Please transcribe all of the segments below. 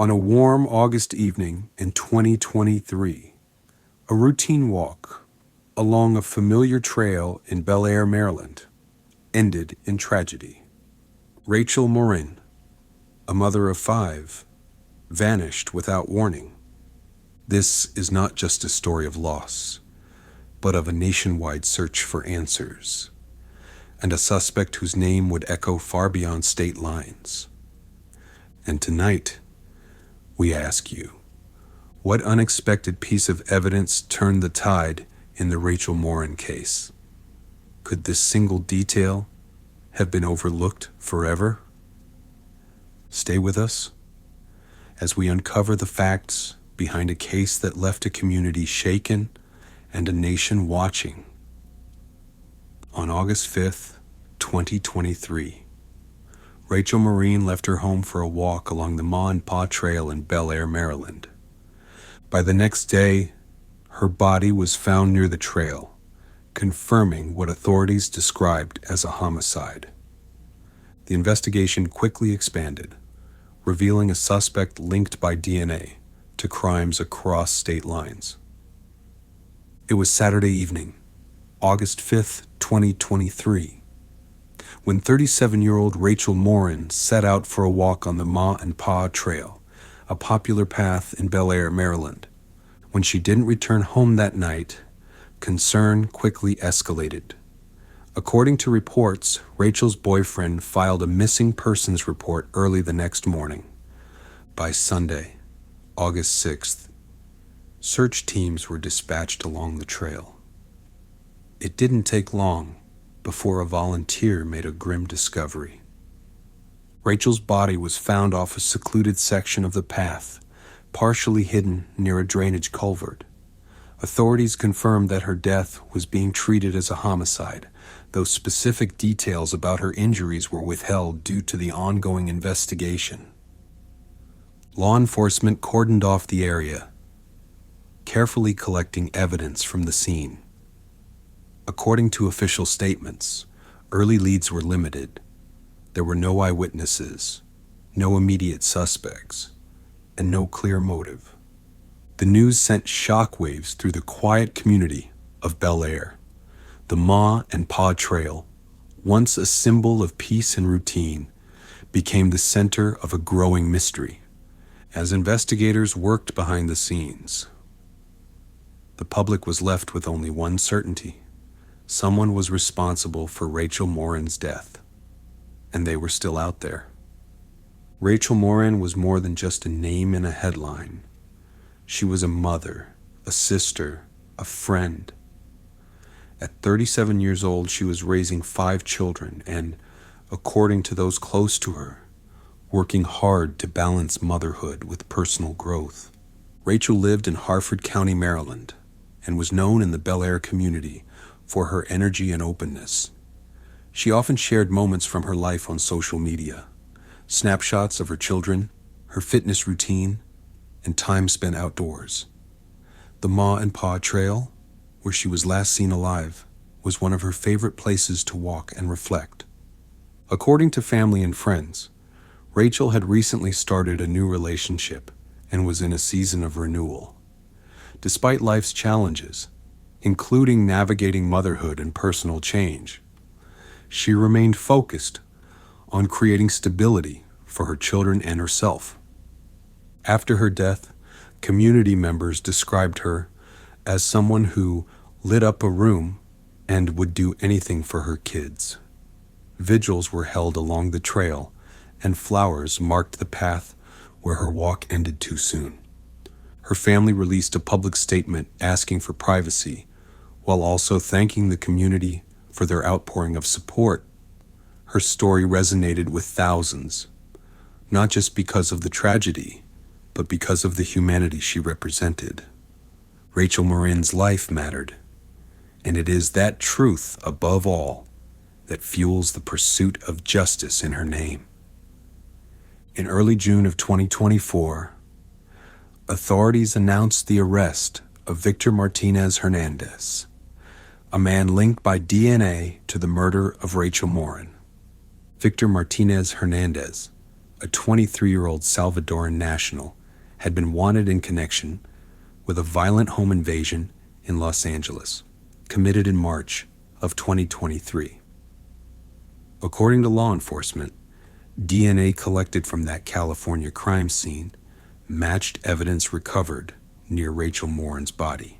On a warm August evening in 2023, a routine walk along a familiar trail in Bel Air, Maryland, ended in tragedy. Rachel Morin, a mother of 5, vanished without warning. This is not just a story of loss, but of a nationwide search for answers, and a suspect whose name would echo far beyond state lines. And tonight, we ask you, what unexpected piece of evidence turned the tide in the Rachel Morin case? Could this single detail have been overlooked forever? Stay with us as we uncover the facts behind a case that left a community shaken and a nation watching. On August 5th, 2023, Rachel Morin left her home for a walk along the Ma and Pa Trail in Bel Air, Maryland. By the next day, her body was found near the trail, confirming what authorities described as a homicide. The investigation quickly expanded, revealing a suspect linked by DNA to crimes across state lines. It was Saturday evening, August 5th, 2023, when 37-year-old Rachel Morin set out for a walk on the Ma and Pa Trail, a popular path in Bel Air, Maryland. When she didn't return home that night, concern quickly escalated. According to reports, Rachel's boyfriend filed a missing persons report early the next morning. By Sunday, August 6th, search teams were dispatched along the trail. It didn't take long before a volunteer made a grim discovery. Rachel's body was found off a secluded section of the path, partially hidden near a drainage culvert. Authorities confirmed that her death was being treated as a homicide, though specific details about her injuries were withheld due to the ongoing investigation. Law enforcement cordoned off the area, carefully collecting evidence from the scene. According to official statements, early leads were limited. There were no eyewitnesses, no immediate suspects, and no clear motive. The news sent shockwaves through the quiet community of Bel Air. The Ma and Pa Trail, once a symbol of peace and routine, became the center of a growing mystery. As investigators worked behind the scenes, the public was left with only one certainty. Someone was responsible for Rachel Morin's death, and they were still out there. Rachel Morin was more than just a name in a headline. She was a mother, a sister, a friend. At 37 years old, she was raising 5 children and, according to those close to her, working hard to balance motherhood with personal growth. Rachel lived in Harford County, Maryland, and was known in the Bel Air community for her energy and openness. She often shared moments from her life on social media, snapshots of her children, her fitness routine, and time spent outdoors. The Ma and Pa Trail, where she was last seen alive, was one of her favorite places to walk and reflect. According to family and friends, Rachel had recently started a new relationship and was in a season of renewal. Despite life's challenges, including navigating motherhood and personal change, she remained focused on creating stability for her children and herself. After her death, community members described her as someone who lit up a room and would do anything for her kids. Vigils were held along the trail, and flowers marked the path where her walk ended too soon. Her family released a public statement asking for privacy, while also thanking the community for their outpouring of support. Her story resonated with thousands, not just because of the tragedy, but because of the humanity she represented. Rachel Morin's life mattered, and it is that truth, above all, that fuels the pursuit of justice in her name. In early June of 2024, authorities announced the arrest of Victor Martinez Hernandez, a man linked by DNA to the murder of Rachel Morin. Victor Martinez Hernandez, a 23-year-old Salvadoran national, had been wanted in connection with a violent home invasion in Los Angeles, committed in March of 2023. According to law enforcement, DNA collected from that California crime scene matched evidence recovered near Rachel Morin's body.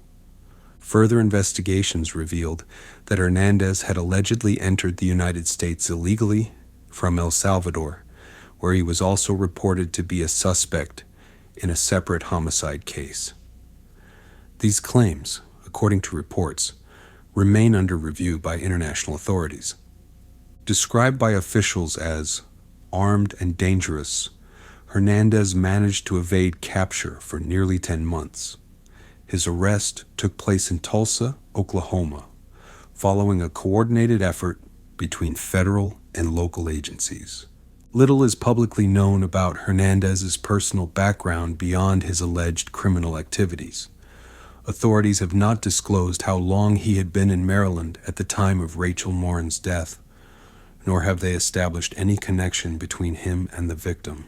Further investigations revealed that Hernandez had allegedly entered the United States illegally from El Salvador, where he was also reported to be a suspect in a separate homicide case. These claims, according to reports, remain under review by international authorities. Described by officials as armed and dangerous, Hernandez managed to evade capture for nearly 10 months. His arrest took place in Tulsa, Oklahoma, following a coordinated effort between federal and local agencies. Little is publicly known about Hernandez's personal background beyond his alleged criminal activities. Authorities have not disclosed how long he had been in Maryland at the time of Rachel Morin's death, nor have they established any connection between him and the victim.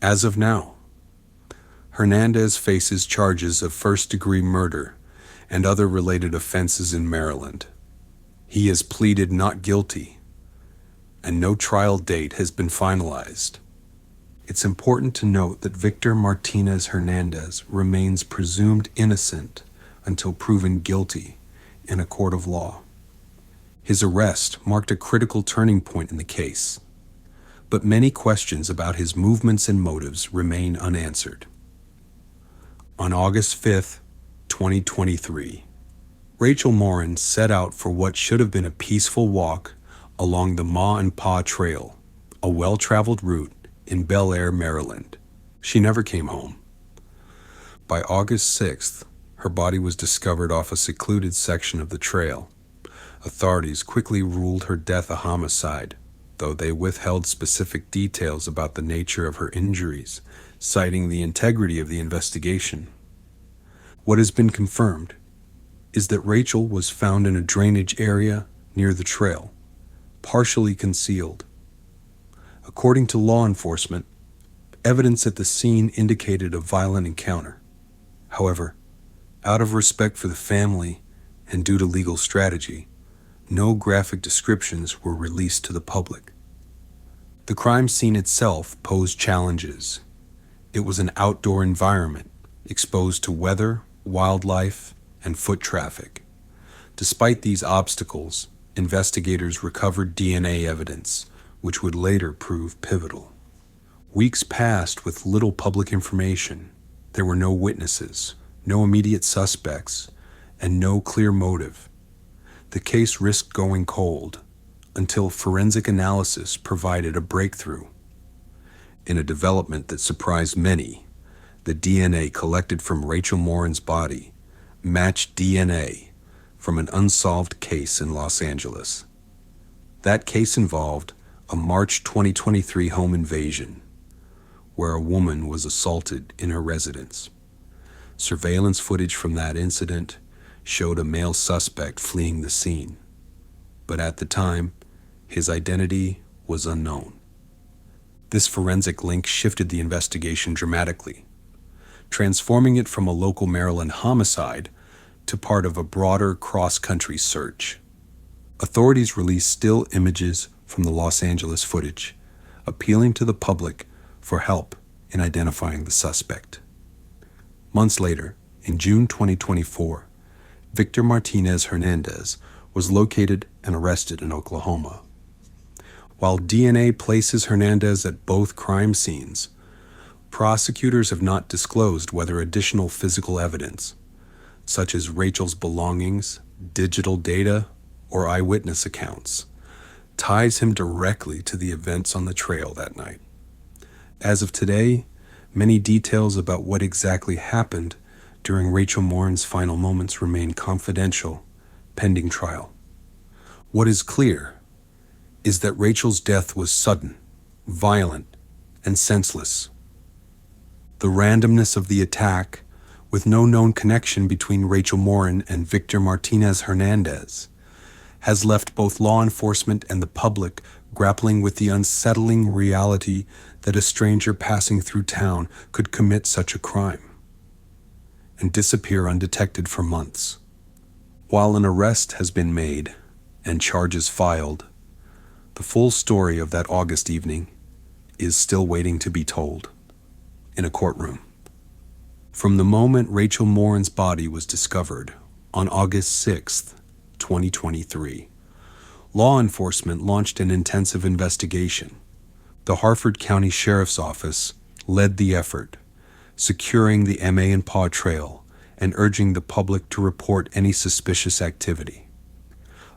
As of now, Hernandez faces charges of first-degree murder and other related offenses in Maryland. He has pleaded not guilty, and no trial date has been finalized. It's important to note that Victor Martinez Hernandez remains presumed innocent until proven guilty in a court of law. His arrest marked a critical turning point in the case, but many questions about his movements and motives remain unanswered. On August 5th, 2023, Rachel Morin set out for what should have been a peaceful walk along the Ma and Pa Trail, a well-traveled route in Bel Air, Maryland. She never came home. By August 6th, her body was discovered off a secluded section of the trail. Authorities quickly ruled her death a homicide, though they withheld specific details about the nature of her injuries, citing the integrity of the investigation. What has been confirmed is that Rachel was found in a drainage area near the trail, partially concealed. According to law enforcement, evidence at the scene indicated a violent encounter. However, out of respect for the family and due to legal strategy, no graphic descriptions were released to the public. The crime scene itself posed challenges. It was an outdoor environment, exposed to weather, wildlife, and foot traffic. Despite these obstacles, investigators recovered DNA evidence, which would later prove pivotal. Weeks passed with little public information. There were no witnesses, no immediate suspects, and no clear motive. The case risked going cold until forensic analysis provided a breakthrough. In a development that surprised many, the DNA collected from Rachel Morin's body matched DNA from an unsolved case in Los Angeles. That case involved a March 2023 home invasion, where a woman was assaulted in her residence. Surveillance footage from that incident showed a male suspect fleeing the scene, but at the time, his identity was unknown. This forensic link shifted the investigation dramatically, transforming it from a local Maryland homicide to part of a broader cross-country search. Authorities released still images from the Los Angeles footage, appealing to the public for help in identifying the suspect. Months later, in June 2024, Victor Martinez Hernandez was located and arrested in Oklahoma. While DNA places Hernandez at both crime scenes, prosecutors have not disclosed whether additional physical evidence, such as Rachel's belongings, digital data, or eyewitness accounts, ties him directly to the events on the trail that night. As of today, many details about what exactly happened during Rachel Morin's final moments remain confidential, pending trial. What is clear is that Rachel's death was sudden, violent, and senseless. The randomness of the attack, with no known connection between Rachel Morin and Victor Martinez Hernandez, has left both law enforcement and the public grappling with the unsettling reality that a stranger passing through town could commit such a crime and disappear undetected for months. While an arrest has been made and charges filed, the full story of that August evening is still waiting to be told in a courtroom. From the moment Rachel Morin's body was discovered on August 6th, 2023, law enforcement launched an intensive investigation. The Harford County Sheriff's Office led the effort, securing the Ma and Pa trail and urging the public to report any suspicious activity.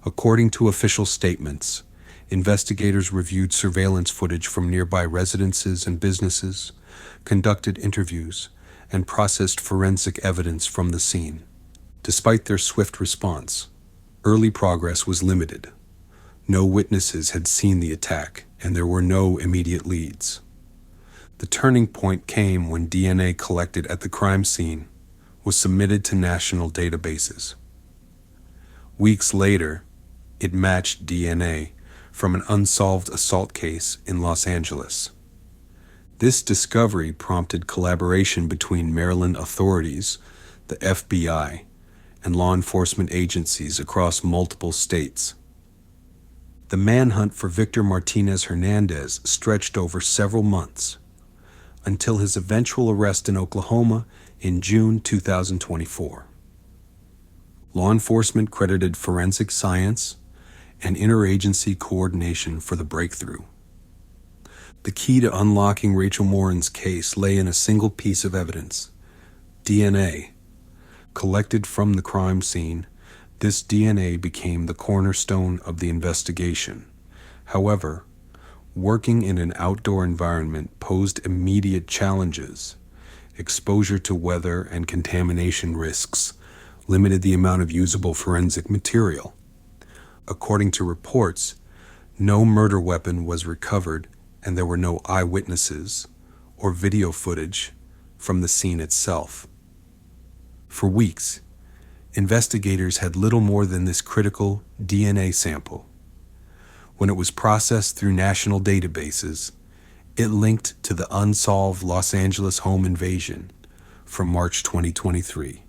According to official statements, investigators reviewed surveillance footage from nearby residences and businesses, conducted interviews, and processed forensic evidence from the scene. Despite their swift response, early progress was limited. No witnesses had seen the attack, and there were no immediate leads. The turning point came when DNA collected at the crime scene was submitted to national databases. Weeks later, it matched DNA from an unsolved assault case in Los Angeles. This discovery prompted collaboration between Maryland authorities, the FBI, and law enforcement agencies across multiple states. The manhunt for Victor Martinez Hernandez stretched over several months, until his eventual arrest in Oklahoma in June 2024. Law enforcement credited forensic science and interagency coordination for the breakthrough. The key to unlocking Rachel Morin's case lay in a single piece of evidence: DNA. Collected from the crime scene, this DNA became the cornerstone of the investigation. However, working in an outdoor environment posed immediate challenges. Exposure to weather and contamination risks limited the amount of usable forensic material. According to reports, no murder weapon was recovered, and there were no eyewitnesses or video footage from the scene itself. For weeks, investigators had little more than this critical DNA sample. When it was processed through national databases, it linked to the unsolved Los Angeles home invasion from March 2023.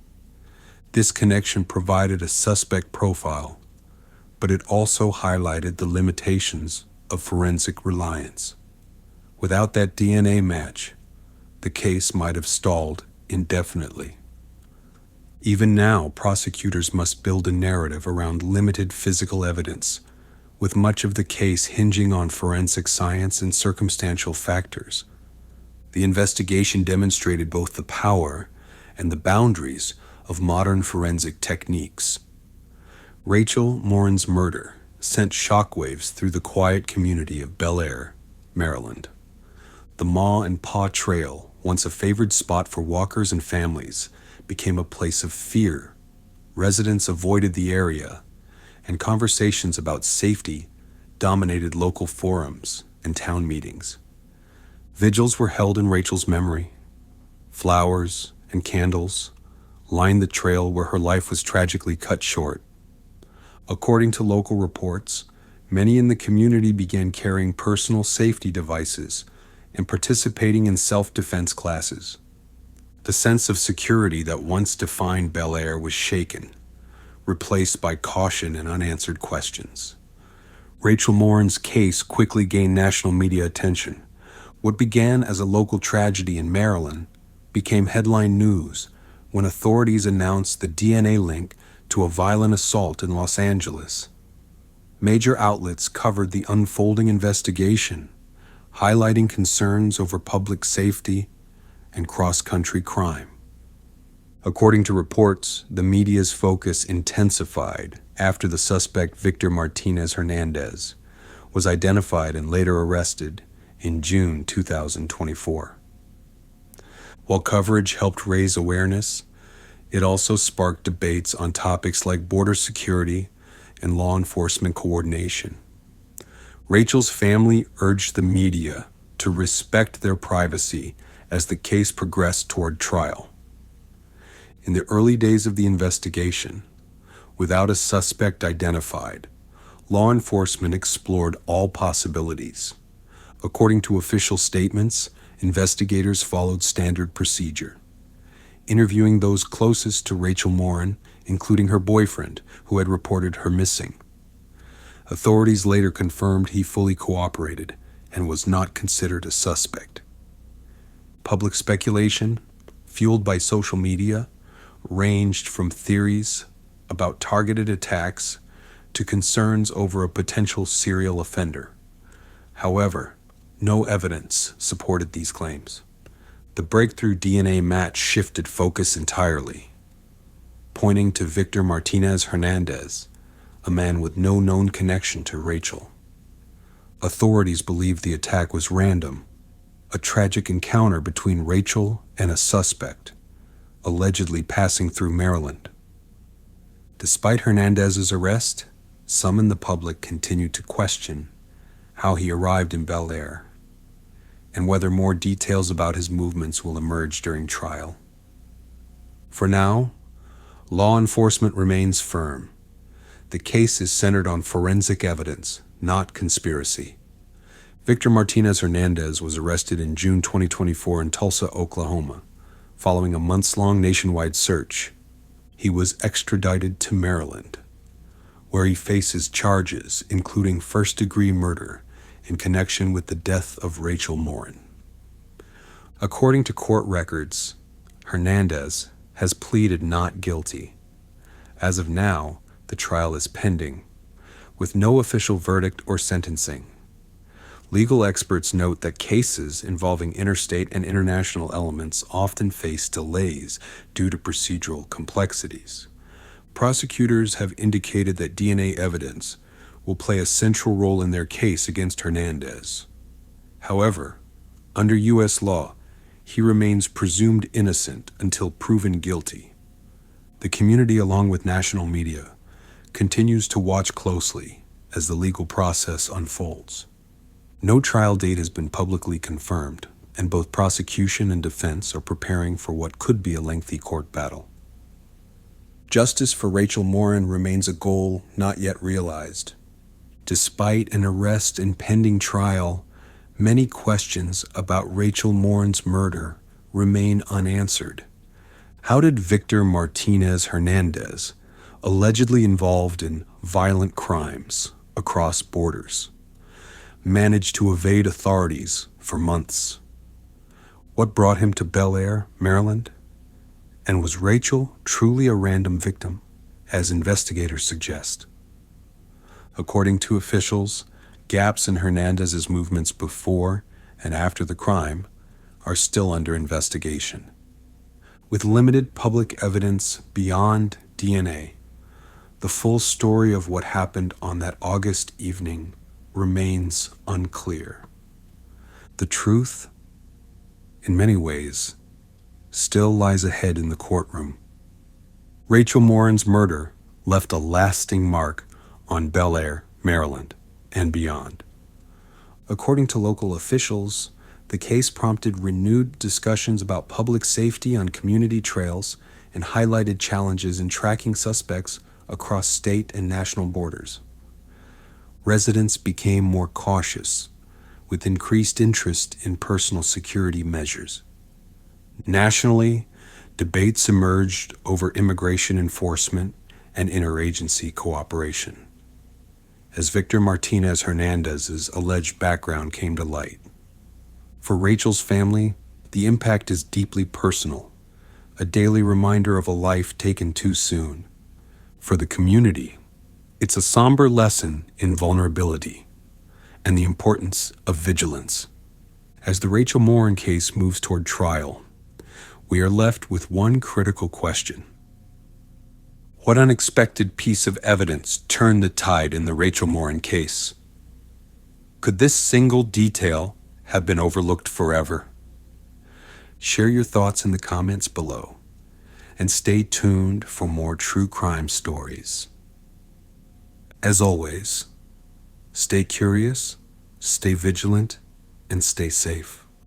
This connection provided a suspect profile, but it also highlighted the limitations of forensic reliance. Without that DNA match, the case might have stalled indefinitely. Even now, prosecutors must build a narrative around limited physical evidence, with much of the case hinging on forensic science and circumstantial factors. The investigation demonstrated both the power and the boundaries of modern forensic techniques. Rachel Morin's murder sent shockwaves through the quiet community of Bel Air, Maryland. The Ma and Pa Trail, once a favored spot for walkers and families, became a place of fear. Residents avoided the area, and conversations about safety dominated local forums and town meetings. Vigils were held in Rachel's memory. Flowers and candles lined the trail where her life was tragically cut short. According to local reports, many in the community began carrying personal safety devices and participating in self-defense classes. The sense of security that once defined Bel Air was shaken, replaced by caution and unanswered questions. Rachel Morin's case quickly gained national media attention. What began as a local tragedy in Maryland became headline news when authorities announced the DNA link to a violent assault in Los Angeles. Major outlets covered the unfolding investigation, highlighting concerns over public safety and cross-country crime. According to reports, the media's focus intensified after the suspect Victor Martinez Hernandez was identified and later arrested in June 2024. While coverage helped raise awareness, it also sparked debates on topics like border security and law enforcement coordination. Rachel's family urged the media to respect their privacy as the case progressed toward trial. In the early days of the investigation, without a suspect identified, law enforcement explored all possibilities. According to official statements, investigators followed standard procedure, interviewing those closest to Rachel Morin, including her boyfriend, who had reported her missing. Authorities later confirmed he fully cooperated and was not considered a suspect. Public speculation, fueled by social media, ranged from theories about targeted attacks to concerns over a potential serial offender. However, no evidence supported these claims. The breakthrough DNA match shifted focus entirely, pointing to Victor Martinez Hernandez, a man with no known connection to Rachel. Authorities believed the attack was random, a tragic encounter between Rachel and a suspect, allegedly passing through Maryland. Despite Hernandez's arrest, some in the public continued to question how he arrived in Bel Air and whether more details about his movements will emerge during trial. For now, law enforcement remains firm. The case is centered on forensic evidence, not conspiracy. Victor Martinez Hernandez was arrested in June 2024 in Tulsa, Oklahoma, following a months-long nationwide search. He was extradited to Maryland, where he faces charges including first-degree murder in connection with the death of Rachel Morin. According to court records, Hernandez has pleaded not guilty. As of now, the trial is pending, with no official verdict or sentencing. Legal experts note that cases involving interstate and international elements often face delays due to procedural complexities. Prosecutors have indicated that DNA evidence will play a central role in their case against Hernandez. However, under U.S. law, he remains presumed innocent until proven guilty. The community, along with national media, continues to watch closely as the legal process unfolds. No trial date has been publicly confirmed, and both prosecution and defense are preparing for what could be a lengthy court battle. Justice for Rachel Morin remains a goal not yet realized. Despite an arrest and pending trial, many questions about Rachel Morin's murder remain unanswered. How did Victor Martinez Hernandez, allegedly involved in violent crimes across borders, manage to evade authorities for months? What brought him to Bel Air, Maryland? And was Rachel truly a random victim, as investigators suggest? According to officials, gaps in Hernandez's movements before and after the crime are still under investigation. With limited public evidence beyond DNA, the full story of what happened on that August evening remains unclear. The truth, in many ways, still lies ahead in the courtroom. Rachel Morin's murder left a lasting mark on Bel Air, Maryland, and beyond. According to local officials, the case prompted renewed discussions about public safety on community trails and highlighted challenges in tracking suspects across state and national borders. Residents became more cautious, with increased interest in personal security measures. Nationally, debates emerged over immigration enforcement and interagency cooperation, as Victor Martinez Hernandez's alleged background came to light. For Rachel's family, the impact is deeply personal, a daily reminder of a life taken too soon. For the community, it's a somber lesson in vulnerability and the importance of vigilance. As the Rachel Morin case moves toward trial, we are left with one critical question. What unexpected piece of evidence turned the tide in the Rachel Morin case? Could this single detail have been overlooked forever? Share your thoughts in the comments below, and stay tuned for more true crime stories. As always, stay curious, stay vigilant, and stay safe.